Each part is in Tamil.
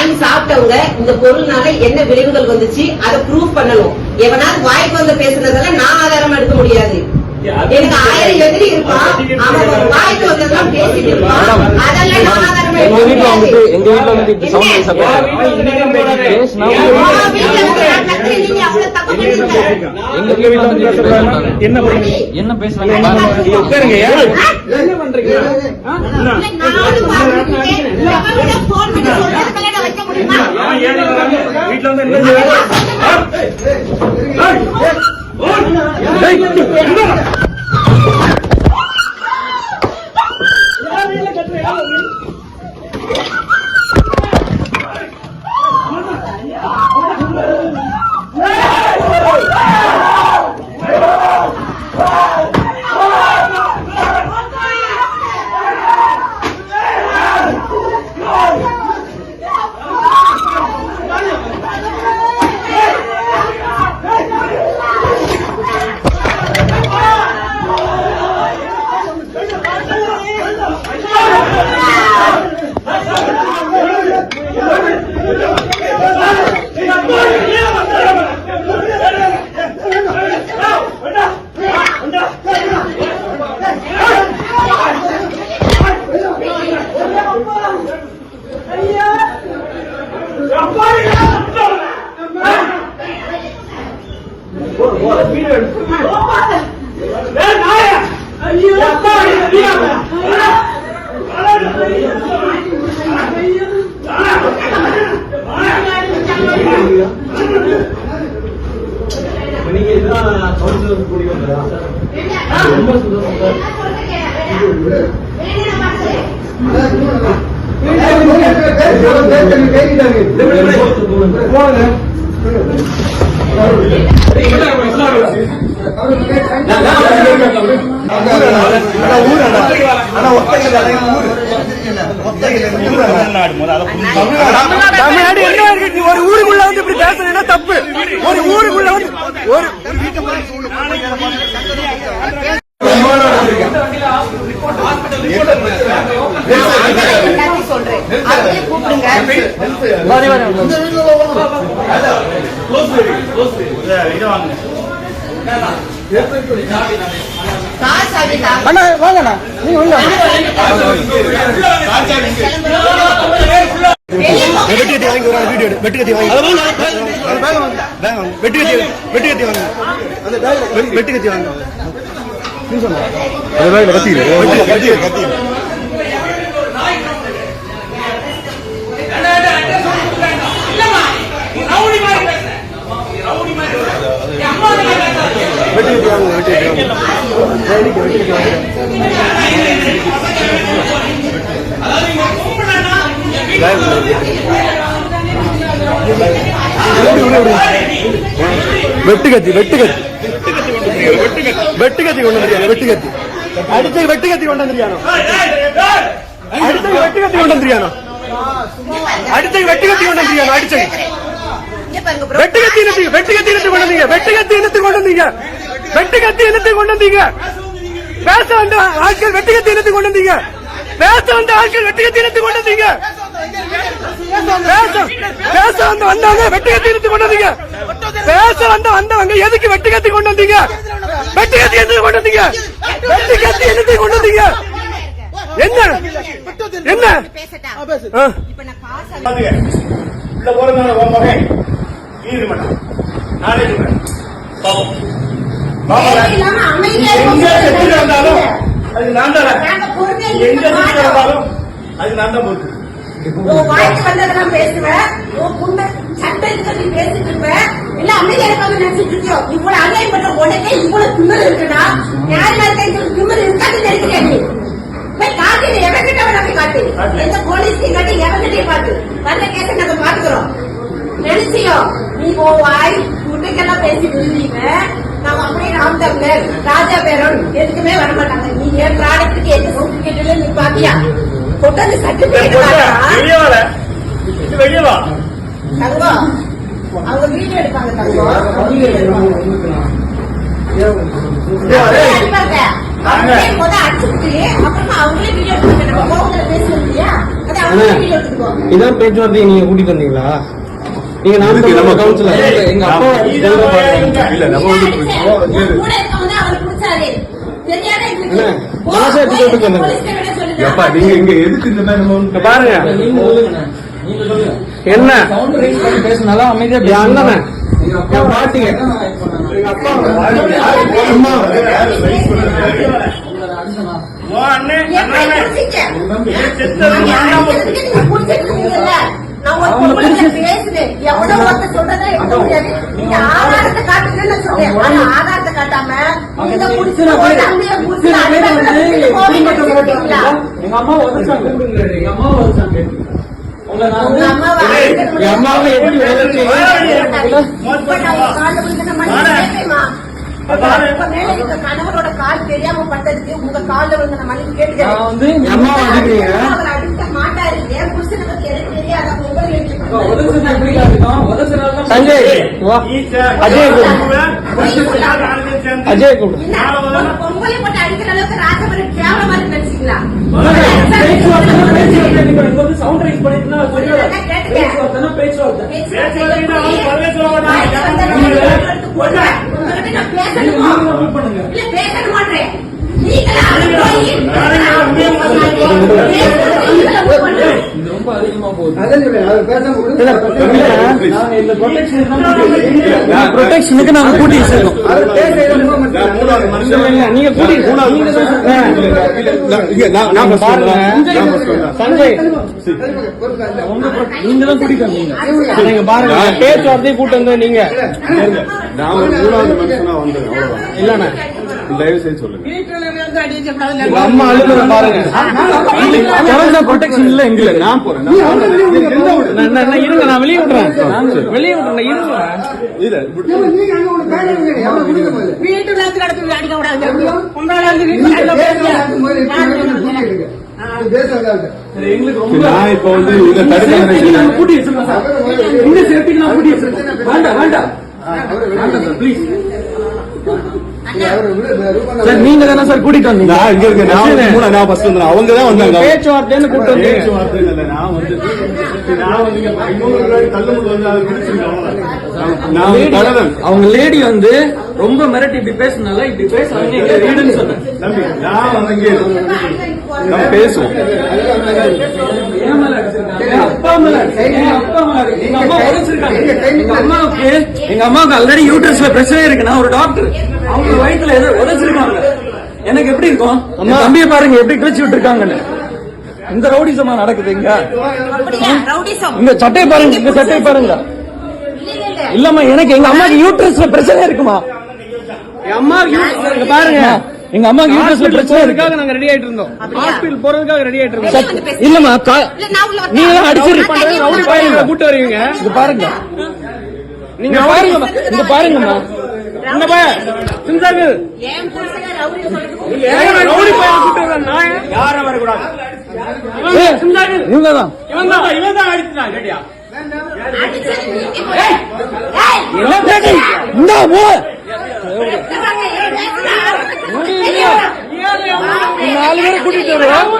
வாங்கி சாப்பிட்டவங்க இந்த பொருள்னால என்ன விளைவுகள் வந்துச்சு அதை ப்ரூவ் பண்ணணும். எவனாவது வாய்ப்பு வந்து பேசுனதெல்லாம் நான் ஆதாரமா எடுக்க முடியாது. எனக்கு 1000 எதிரி இருப்பான், அவன் வாய்ப்பு வந்ததெல்லாம் பேசிட்டு இருப்பான், அதெல்லாம் நான் ஆதாரமா எடுக்க முடியாது. எங்க வீட்டுல வந்து இப்படி சவுண்ட் நீங்க அவ்வளவு தப்பு பண்ணிருக்க. எங்க வீட்டுல வந்து என்ன பேசுறாங்க நானும் போன் பண்ணி சொல்றதுக்கெல்லாம் நான் வைக்க முடியுமா? வீட்டுல வந்து தமிழ்நாடு என்ன இருக்கு? ஒரு ஊருக்குள்ள வந்து இப்படி பேசுறேன்னா தப்பு. ஒரு ஊருக்குள்ள வந்து ஒரு அண்ணா வாங்கண்ணா, நீங்க உள்ள வெட்டுக்கத்தி வாங்கி ஒரு வீடியோ வெட்டுக்கத்தி வாங்கி வெட்டுக்கத்தி வாங்க வெட்டுக்கத்தி வாங்க வெட்டுக்கத்தி வெட்டுக்கத்தி வெட்டுக்கத்தி கொண்டு வந்துருக்காங்க. வெட்டுக்கத்தி அடுத்த வெட்டுக்கத்தி கொண்டு வந்துருக்கானோ அடுத்த வெட்டுக்கத்தி கொண்டு வந்துருக்கானோ அடுத்த வெட்டுக்கத்தி கொண்டு வந்துருக்கானோ அடிச்சு வெட்டுக்கத்தி வெட்டுக்கத்தி கொண்டு வந்தீங்க. வெட்டுக்கத்தி இனத்தை கொண்டு வந்தீங்க. வெட்டுக்கத்தி இனத்தை கொண்டு வந்தீங்க. பேச வந்த ஆட்கள் வெட்டுக்கத்தி இனத்தை கொண்டு வந்தீங்க. பேச வந்த ஆட்கள் வெட்டுக்கத்தி இனத்தை கொண்டு வந்தீங்க. பேச வந்தவங்க வெட்டுக்கத்தி இனத்தை கொண்டு வந்தீங்க. பேச வந்தவங்க எதுக்கு வெட்டுக்கத்தி கொண்டு வந்தீங்க? வெட்டுக்கத்தி இனத்தை கொண்டு வந்தீங்க. வெட்டுக்கத்தி இனத்தை கொண்டு வந்தீங்க. என்ன என்ன உள்ள போறதுனால நீதிமன்றம் நாளை வந்தாலும் அது நான் தான் எங்க வந்தாலும் அது நான் தான் பொறுத்து. வாய்க்கு வந்ததெல்லாம் பேசுவேன், சட்டத்தை பேசிட்டு இருப்பேன், இல்ல அமைதியா இருக்காங்க நினைச்சிட்டு இருக்கோம். இவ்வளவு அநியாயம் பண்ற உடனே இவ்வளவு திமிர் இருக்குன்னா நியாயமா இருக்க திமிர் இருக்காது நினைக்கிறேன். காட்டு எவங்கிட்ட வேணாமே காட்டு, எந்த போலீஸ்லையும் காட்டு, எவங்கிட்டையும் காட்டு, வந்த கேச நாங்க பாத்துக்கிறோம். நினைச்சியோ நீ வாய் முட்டைக்கெல்லாம் பேசி விழுந்தீங்க. நாம அப்படியே ராம் தமிழர் ராஜா பேரோடு எதுக்குமே வரமாட்டாங்க. நீ ஏன் ப்ராடக்டுக்கு எந்த சர்டிபிகேட்ல நீ பாத்தியா? கொண்டாந்து சர்டிபிகேட் வெளியவா தங்கம் அவங்க வீடியோ எடுப்பாங்க. தங்கம் அவங்களே முத அடிச்சுட்டு அப்புறமா அவங்களே வீடியோ எடுத்துட்டு நம்ம கோவத்துல பேசுறது இல்லையா அது அவங்களே வீடியோ எடுத்துக்கோ. இதான் பேச்சுவார்த்தை நீங்க கூட்டிட்டு வந்தீங்களா? நீங்க நம்ம கவுன்சிலர் எங்க அப்பா இல்ல நம்ம வந்து கூட இருக்கவங்க அவர் பிடிச்சாரு தெரியாத மனசை எடுத்து விட்டு வந்தாங்க. எப்பா நீங்க இங்க எதுக்கு இந்த மாதிரி நம்ம இங்க பாருங்க என்ன பேசினாலும் அமைதியா என் அண்ணன் என் பாட்டிங்க எங்க அப்பா அம்மா ஓ அண்ணே எப்படி பிடிச்சிக்க? நான் ஒரு பொம்பளை பேசுறேன் எவ்வளவு ஒருத்தர் சொல்றதை எடுக்க முடியாது. நீங்க ஆதாரத்தை காட்டுங்கன்னு சொல்றேன். ஆனா ஆதாரத்தை காட்டாம நீங்க புடிச்சு அங்கேயே புடிச்சு எங்க அம்மா உதச்சாங்க எங்க அம்மா உதச்சாங்க உங்க அம்மாவை எப்படி கணவரோட கால் தெரியாம பட்டதுக்கு உங்க கால வந்து நம்ம மன்னிப்பு கேட்டுக்கிறேன். வந்து எங்க அம்மா வந்துக்கிறீங்க அவர் அடிக்க மாட்டாரு. என் புருஷனை பத்தி எனக்கு தெரியாத சஞ்சய் வா அஜய் கூப்பிடு பொங்கலை போட்டு அடிக்கிற அளவுக்கு ராஜபுரம் கேவல மாதிரி நினைச்சீங்களா? ரொம்ப அதிகமா ப்ரொடெக்ஷனுக்கு நாங்க கூட்டி வச்சிருக்கோம். நீங்க கூட்டி சஞ்சய் நீங்க தான் கூட்டிட்டு வந்தீங்க. நீங்க பாருங்க பேச்சுவார்த்தையை கூட்டு வந்த நீங்க நான் ஒரு மூணாவது மனுஷனா வந்தேன் அவ்வளவுதான். இல்லண்ணா தயவு செய்து சொல்லுங்க. உங்க அம்மா அழுகுற பாருங்க ப்ரொடெக்ஷன் இல்ல எங்கள நான் போறேன் இருங்க நான் வெளியே விடுறேன் வெளியே விடுறேன் இருங்க இல்ல வீட்டுல இருந்து கடத்து அடிக்க கூடாது. எங்களுக்கு ரொம்ப நான் இப்ப வந்து இதை தடுக்க கூட்டி வச்சிருக்கேன் சார். இந்த சேஃப்டிக்கு நான் கூட்டி வச்சிருக்கேன். வேண்டாம் வேண்டாம் சார் ப்ளீஸ் சார் நீங்க தானே சார் கூட்டிட்டு வந்தீங்க. நான் இங்க இருக்கேன். நான் ஃபர்ஸ்ட் வந்தேன். அவங்க தான் வந்தாங்க. பேச்சுவார்த்தைன்னு கூட்டு வந்தீங்க. பேச்சுவார்த்தை இல்ல. நான் வந்து தள்ளுமுள்ள வந்து அதை பிடிச்சிருக்கேன் அவ்வளவுதான். அவங்க லேடி வந்து ரொம்ப மிரட்டி இப்படி பேசினால இப்படி பேசுறாங்க எங்க வீடுன்னு சொன்னேன். தம்பி நான் வந்து இங்கே நம்ம பேசுவோம். என் மேல அடிச்சிருக்காங்க. என் அப்பா மேல எங்க அப்பா மேல எங்க அம்மா உடைச்சிருக்காங்க. எங்க அம்மாவுக்கு ஆல்ரெடி யூட்ரஸ்ல பிரச்சனை இருக்கு. நான் ஒரு டாக்டர். அவங்க வயிற்றுல ஏதோ உடைச்சிருக்காங்க. எனக்கு எப்படி இருக்கும்? அம்மா தம்பியை பாருங்க எப்படி கிழிச்சு விட்டுருக்காங்கன்னு. இந்த ரவுடிசமா நடக்குது இங்க. இங்க சட்டையை பாருங்க. இங்க சட்டையை பாருங்க. இல்லம்மா எனக்கு எங்க அம்மாக்கு யூட்ரஸ்ல பிரச்சனை இருக்குமா? எங்க அம்மாக்கு பாருங்க எங்க அம்மாக்கு யூட்ரஸ்ல பிரச்சனை இருக்காக நாங்க ரெடி ஆயிட்டு இருந்தோம். ஹாஸ்பிடல் போறதுக்காக ரெடி ஆயிட்டு இருந்தோம். இல்லம்மா நீங்க தான் அடிச்சிருக்க ரவுடி பாருங்க கூட்டு வருவீங்க. இங்க பாருங்க நீங்க பாருங்க இங்க பாருங்கம்மா இந்த பைய சிந்தாங்க ரவுடி பையன் கூட்டு வர நான் யாரும் வரக்கூடாது. இவங்க தான் இவன் தான் அடிச்சான் கேட்டியா என்ன பேட்டி இந்த நாலு பேரை கூட்டிட்டு வருவோம்.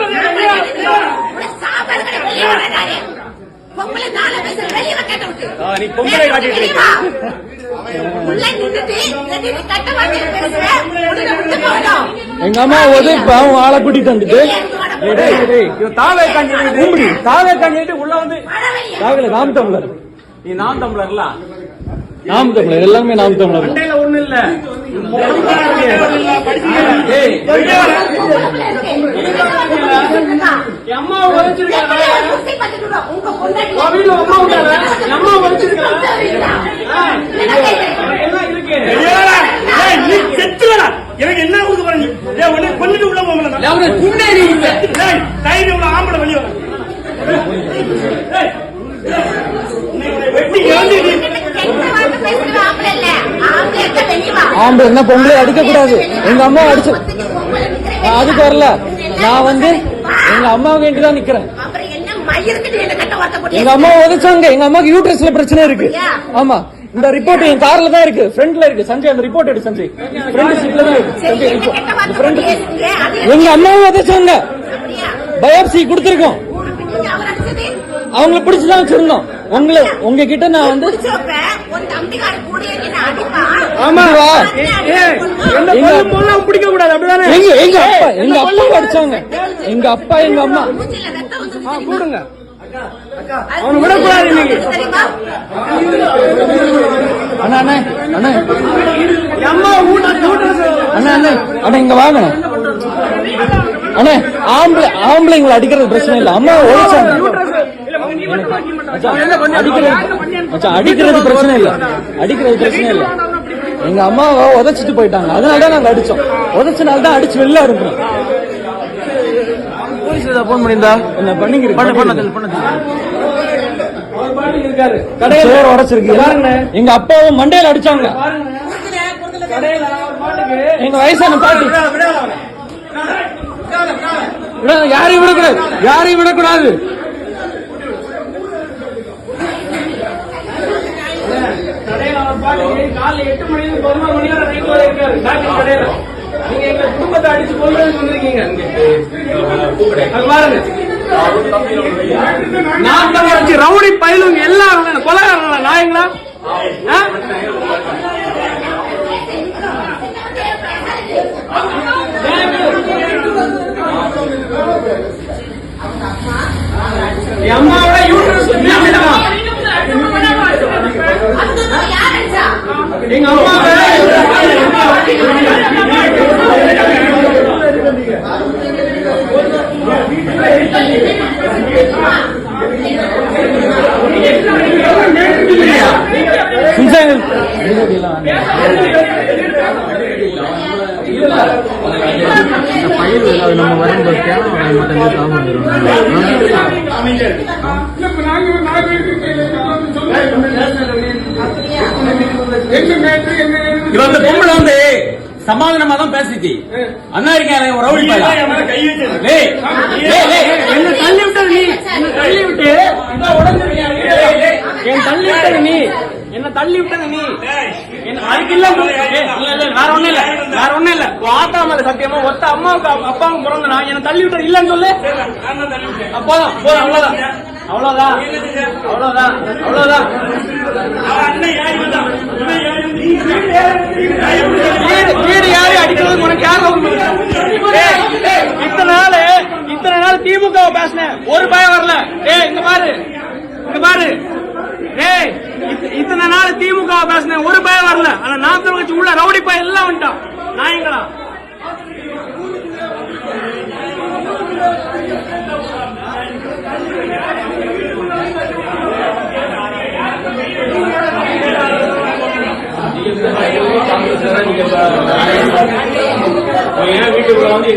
நீ பொம்பளை காட்டிட்டு எங்க அம்மா அவன் ஆளை கூட்டிட்டு வந்துட்டு தாவே காண்டிட்டு உள்ள வந்து தாவில நாம் தமிழர் நீ நாம் தமிழர்ல நாம் தமிழர் எல்லாமே நாம் தமிழர் ஒண்ணு இல்ல அம்மா வச்சிருக்காங்க எனக்கு என்ன கொடுக்க போறீங்க? கொண்டுட்டு உள்ள போகல ஆம்பளை வெளியே ஆம்பளை என்ன பொம்பளை அடிக்க கூடாது. எங்க அம்மா அடிச்சு அதுக்கு வரல. நான் வந்து எங்க அம்மாவுக்கு வேண்டி தான் நிக்கிறேன். எங்க அம்மா உதச்சாங்க. எங்க அம்மாவுக்கு யூட்ரஸ்ல பிரச்சனை இருக்கு. ஆமா இந்த ரிப்போர்ட் என் கார்ல தான் இருக்கு, ஃப்ரண்ட்ல இருக்கு. சஞ்சய் அந்த ரிப்போர்ட் எடு சஞ்சய், ஃப்ரண்ட் சீட்ல தான் இருக்கு. சரி, சஞ்சய் என்ன கெட்ட வார்த்தை ஃப்ரண்ட் பேசுறீங்க? அது எங்க அம்மாவும் உதைச்சாங்க, அப்படியா? பயாப்சி கொடுத்திருக்கோம், நீங்க அவர் அடிச்சது அவங்கள பிடிச்சுதான் வச்சிருந்தோம். உங்ககிட்ட நான் வந்து பிடிச்சப்ப உன் தம்பிக்கார கூடயே என்ன அடிப்பான்? ஆமாவா பிடிக்க கூடாது அப்படிதானே? எங்க அப்பா அடிச்சாங்க, எங்க அப்பா எங்க அம்மா. மூஞ்சில ரத்தம் வந்துருச்சு கூடுங்க. அவனை விடக்கூடாது இன்னைக்கு தெரியுமா? அண்ணா அண்ணா அண்ணா அம்மா அண்ணா அண்ணா அண்ணா இங்க வாங்க அண்ணா. ஆம்பளைங்களை அடிக்கிறது பிரச்சனை இல்ல, அம்மா ஓடிச்சாங்க. அடிக்கிறது பிரச்சனை இல்ல, அடிக்கிறது பிரச்சனை இல்ல. எங்க அம்மாவை உதைச்சிட்டு போயிட்டாங்க, அதனாலதான் நாங்க அடிச்சோம். உதைச்சனால்தான் அடிச்சு வெளில இருக்கிறோம். போன் பண்ணியிருந்தா என்ன பண்ணிக்கிறேன் கடையில உடைச்சிருக்கு. எங்க அப்பாவும் மண்டையில அடிச்சாங்க. எங்க வயசான பாட்டி யாரையும் விடக்கூடாது, யாரையும் விடக்கூடாது. காலைல 8 மணிக்கு 11 மணி வரை ரைட் வரை இருக்காரு டாக்டர் கடையில. நீங்க எங்க குடும்பத்தை அடிச்சு கொல்றதுக்கு வந்திருக்கீங்க. பாருங்க, நான் தான் வச்சு ரவுடி பயிலுங்க எல்லாம் கொலைகாரங்களா நாயங்களா? அம்மாவோட யூட்ரஸ் யார் அடிச்சா? எங்க அம்மாவோட நம்ம வரும்போது இவங்க பொம்பளை வந்து சமாதானமா தான் பேசிச்சு. அண்ணா இருக்காரு ஒரு ரவுடி பையன். என்ன தள்ளி விட்டது நீ, என்ன தள்ளி விட்டு என் தள்ளி விட்டது நீ, என்ன தள்ளி விட்டது நீ. அதுக்கு இல்ல வேற ஒண்ணும் இல்ல, வேற ஒண்ணும் இல்ல. ஆத்தா மேல சத்தியமா ஒத்த அம்மாவுக்கு அப்பாவுக்கு பிறந்த நான் என்ன தள்ளி விட்டது இல்லன்னு சொல்லு. அப்போதான் போதும், அவ்வளவுதான் அவ்வளவுதான் அவ்வளவுதான் அவ்வளவுதான். வீடு யாரு அடிக்கிறது உனக்கு யார்? இத்தனை நாள் திமுக பேசினேன், ஒரு பயம் வரல. இங்க பாரு, இங்க பாரு. இத்தனை நாள் திமுக பேசினேன், ஒரு பயம் வரல. ஆனா நான் வச்சு உள்ள ரவுடி பயம் எல்லாம் வந்துட்டான் நாயங்களா. வீட்டுக்குள்ள வந்து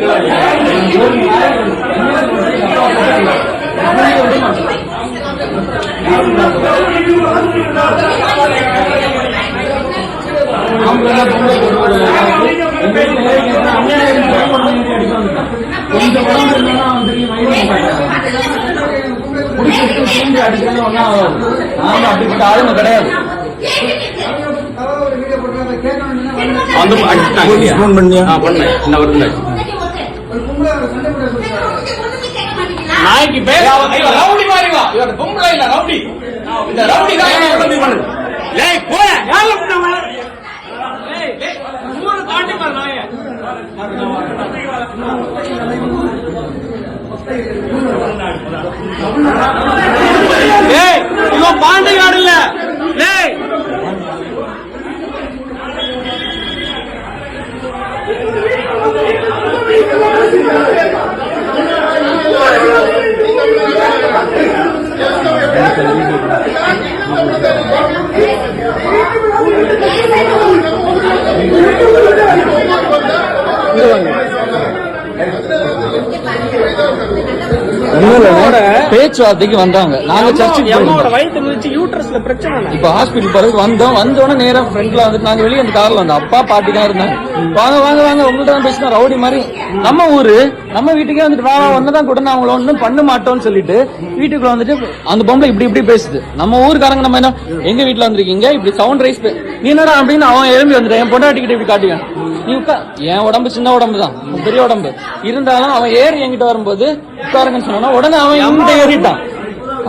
அப்படிப்பட்ட ஆளுமை கிடையாது. நாய்க்கு பேர் ரவுடி மாறிவா. இவர் பொம்பளை இல்ல, ரவுடி. இந்த ரவுடி தான் தாண்டி பாரு நாய. இவன் பாண்டிகாடு இல்ல. பேச்சுவார்த்தைக்கு வந்தாங்க. நாங்க சர்ச்சுக்கு அம்மாவோட வயிற்று மிதிச்சு யூட்ரஸ்ல பிரச்சனை. இப்ப ஹாஸ்பிட்டல் போறதுக்கு வந்தோடனே நேரா ஃப்ரெண்ட்ல வந்துட்டு நாங்க வெளியே அந்த கார்ல வந்தோம். அப்பா பாட்டி தான் இருந்தாங்க. வாங்க வாங்க வாங்க உங்கள்ட்ட தான் பேசினா ரவுடி மாதிரி. நம்ம ஊரு நம்ம வீட்டுக்கே வந்துட்டு வா ஒன்னதான் கூட நான் அவங்கள ஒன்னும் பண்ண மாட்டோம்னு சொல்லிட்டு வீட்டுக்குள்ள வந்துட்டு அந்த பொம்பளை இப்படி பேசுது. நம்ம ஊருக்காரங்க நம்ம என்ன எங்க வீட்டுல வந்திருக்கீங்க இப்படி சவுண்ட் ரைஸ் நீ என்னடா அப்படின்னு அவன் எழும்பி வந்துட்டு என் பொண்டாட்டிக்கிட்ட இப்படி காட்டுவேன். நீ என் உடம்பு சின்ன உடம்பு தான் பெரிய உடம்பு இருந்தாலும் அவன் ஏறி என்கிட்ட வரும்போது உட்காருங்கன்னு சொன்னா உடனே அவன் என்கிட்ட ஏறிட்டான்.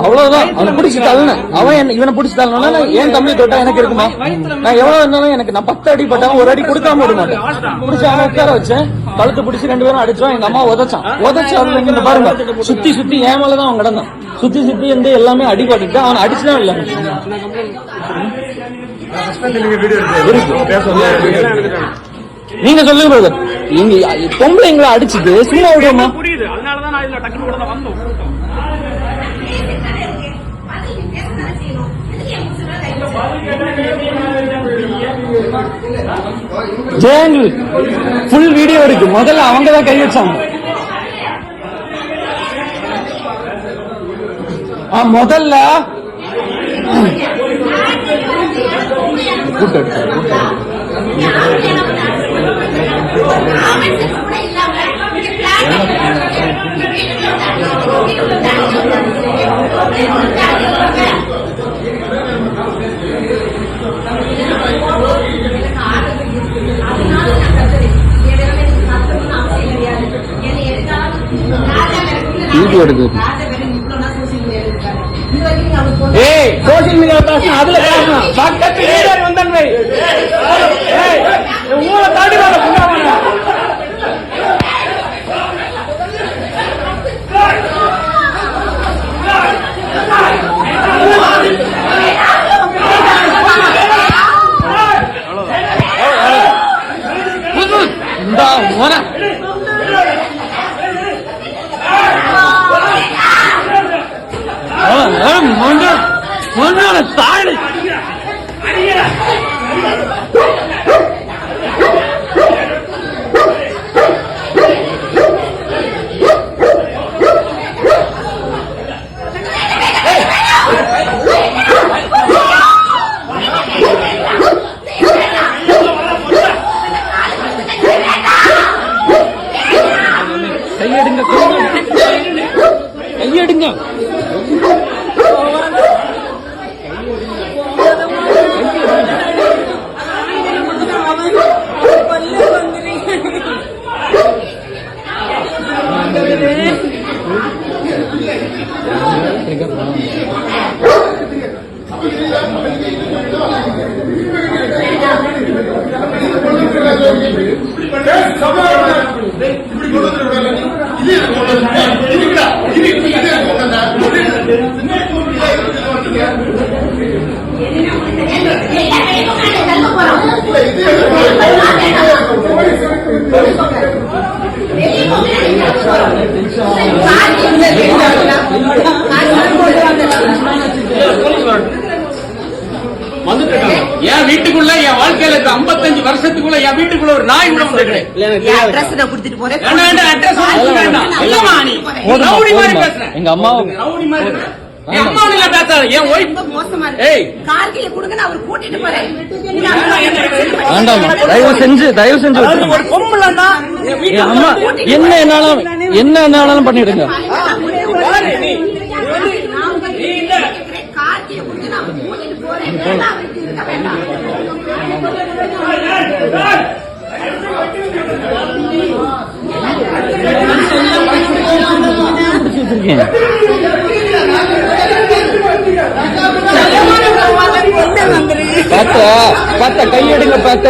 அவ்வளவுதான். அவனை பிடிச்சி தள்ளனேன். அவன் இவனை பிடிச்சி தள்ளனா ஏன் தம்பி தொட்டா எனக்கு இருக்குமா? நான் எவ்வளவு இருந்தாலும் எனக்கு நான் 10 அடி பட்டாலும் ஒரு அடி கொடுக்காம விட மாட்டேன். பிடிச்சி அவனை உட்கார வச்சேன். கழுத்து பிடிச்சி 2 பேரும் அடிச்சோம். எங்க அம்மா உதச்சு அதுல இங்க பாருங்க சுத்தி என் மேலதான் அவன் கிடந்தான். சுத்தி வந்து எல்லாமே அடிபட்டு அவன் அடிச்சுதான் இல்ல. நீங்க சொல்லுங்க பிரதர். இங்க பொம்பளைங்களை அடிச்சுட்டு சும்மா விடுவோமா? புரியுது. அதனாலதான் நான் இதுல டக்குனு கூட வந்தோம். ஜெயங்கள் ஃபுல் வீடியோ இருக்கு. முதல்ல அவங்க தான் கை வச்சாங்க. முதல்ல வீடியோ எடுக்குது. சோசியல் மீடியா பேசணும். அதுல பேசணும். பக்கத்து லீடர் வந்தன்மை ஊரை தாண்டி வர தாழ் கையெடுங்க. என் வீட்டுக்குள்ள என் வாழ்க்கையில 55 வருஷத்துக்குள்ள என் வீட்டுக்குள்ள ஒரு நாய் கூட வந்து எங்க அம்மா தயவு செஞ்சு அம்மா என்ன என்னாலும் பண்ணிடுங்க. பாத்த கையெடுங்க பாத்த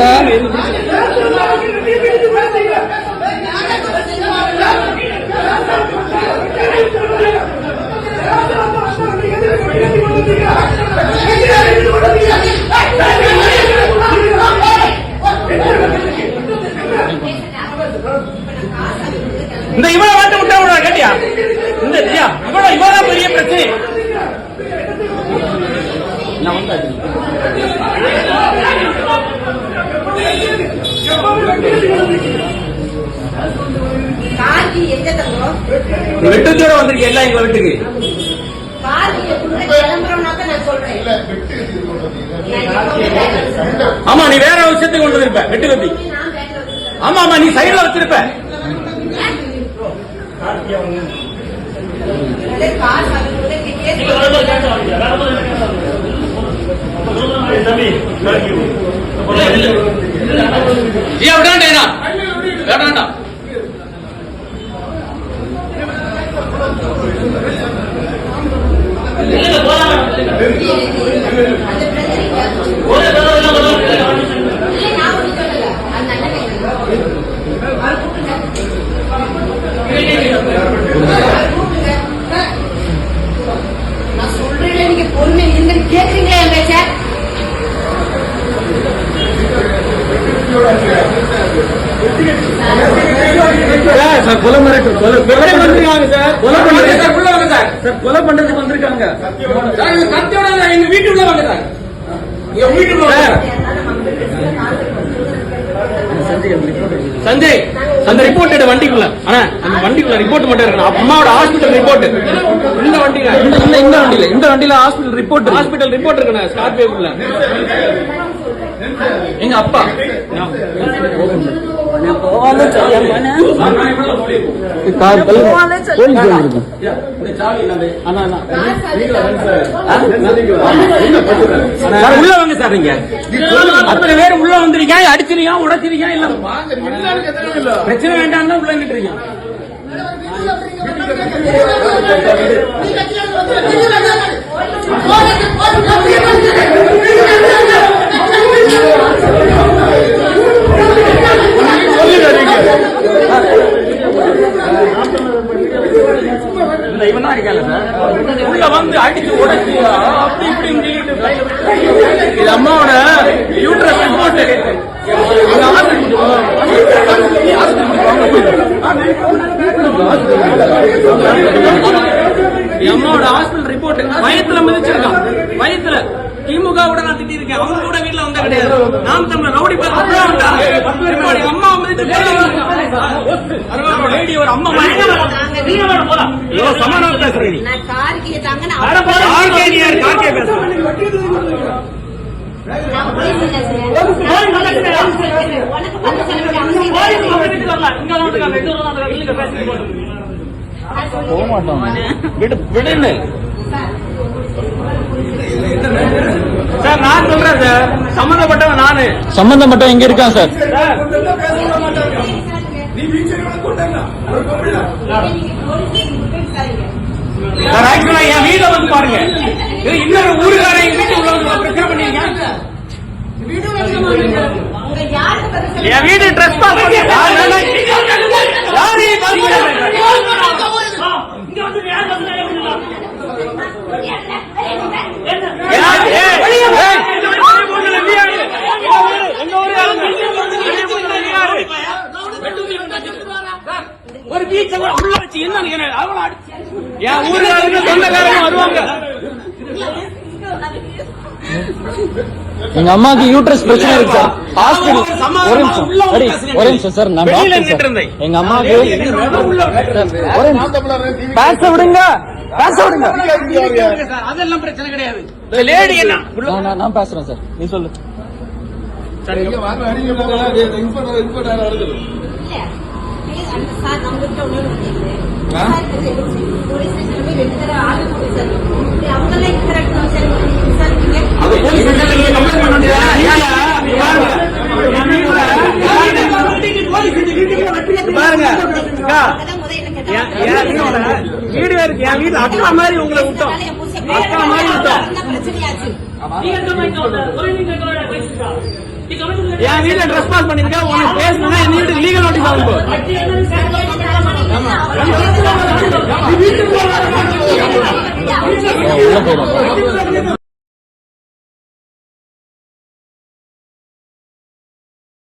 இந்த இவனை வாட்ட விட்டா கேட்டியா? இந்த இவதான் பெரிய பிரச்சனை. கார்த்தி நீ எங்க தங்கம்? நீ வெட்டுச்சோட வந்திருக்க எல்லாம் எங்க வீட்டுக்கு. கார் நீங்க கிளம்புறோம்னாக்க நான் சொல்றேன். ஆமா நீ வேற விஷயத்துக்கு கொண்டு வந்திருப்ப வெட்டு கத்தி. நான் பேங்க்ல வச்சிருக்கேன். ஆமா ஆமா நீ சைடுல வச்சிருப்ப. அதே கார் வாங்குறதுல கேஸ் ஏன் விடாண்டா வேண்டாண்டா. நான் சொல்றேன், நீங்க பொறுமை இருந்து கேக்குறீங்களா என் பேச்ச? சார் கொலை மிரட்டல் கொலை பண்றாங்க சார். கொலை பண்றது சார் உள்ள வாங்க சார். சார் கொலை பண்றதுக்கு வந்திருக்காங்க சார். இவங்க கத்தியோட எங்க வீட்டுக்குள்ள வாங்க சார். எங்க வீட்டுக்குள்ள சஞ்சய் அந்த ரிப்போர்ட் வண்டிக்குள்ள. ஆனா அந்த வண்டிக்குள்ள ரிப்போர்ட் மட்டும் இருக்கு. அம்மாவோட ஹாஸ்பிட்டல் ரிப்போர்ட் இந்த வண்டியில இந்த வண்டியில ஹாஸ்பிட்டல் ரிப்போர்ட் இருக்கு. ஸ்கார்பியோக்குள்ள எங்க அப்பா உள்ள வாங்க சார். நீங்க அத்தனை பேர் உள்ள வந்துருக்கீங்க, அடிச்சிருக்கீங்க, உடைச்சிருக்கீங்க. இல்ல பிரச்சனை வேண்டாம் உள்ள நின்றுருக்கீங்க. இவன் தான் இருக்காங்க சார். உள்ள வந்து அடிச்சு உடைச்சு அப்படி இப்படி இது அம்மாவோட யூட்ரஸ் ரிப்போர்ட். அம்மாவோட ஹாஸ்பிட்டல் ரிப்போர்ட் வயத்துல மிதிச்சிருக்கான். வயத்துல திமுக கூட நான் திட்டி இருக்கேன். அவங்க கூட வீட்டுல வந்தா கிடையாது. நாம் தமிழர் ரவுடி அம்மா லேடி ஒரு அம்மா சமாதானம் பேசுறேன். விடுன்னு சார் நான் சொல்றேன் சார். சம்பந்தப்பட்டவன் நானு. சம்பந்தப்பட்டவன் எங்க இருக்கான் சார்? சார் ஆக்சுவலா என் வீட்டை வந்து பாருங்க. இன்னொரு ஊருக்காரன் எங்க வீட்டு உள்ள வந்து பிரச்சனை பண்ணிருக்கேன். என் வீடு ட்ரெஸ் ஒரு பீச்ச உள்ள வச்சு என்ன என் ஊருக்காரங்க சொந்தக்காரங்க வருவாங்க. எங்க அம்மாக்கு யூட்ரஸ் பிரச்சனை இருக்கு சார். ஹாஸ்பிட்டல் ஒரு நிமிஷம் சார். நான் டாக்டர் சார். எங்க அம்மாக்கு பேச விடுங்க. அதெல்லாம் பிரச்சனை கிடையாது. லேடி என்ன நான் பேசுறேன் சார். நீ சொல்லு. பாருங்க வீடு இருக்கு. என் வீட்டுல அக்கா மாதிரி உங்களை விட்டோம். அக்கா மாதிரி விட்டோம். என் வீட்டுல ட்ரெஸ் பாஸ் பண்ணிருக்கா. உனக்கு பேசணும்னா என் வீட்டுக்கு லீகல் நோட்டீஸ் ஆகும்.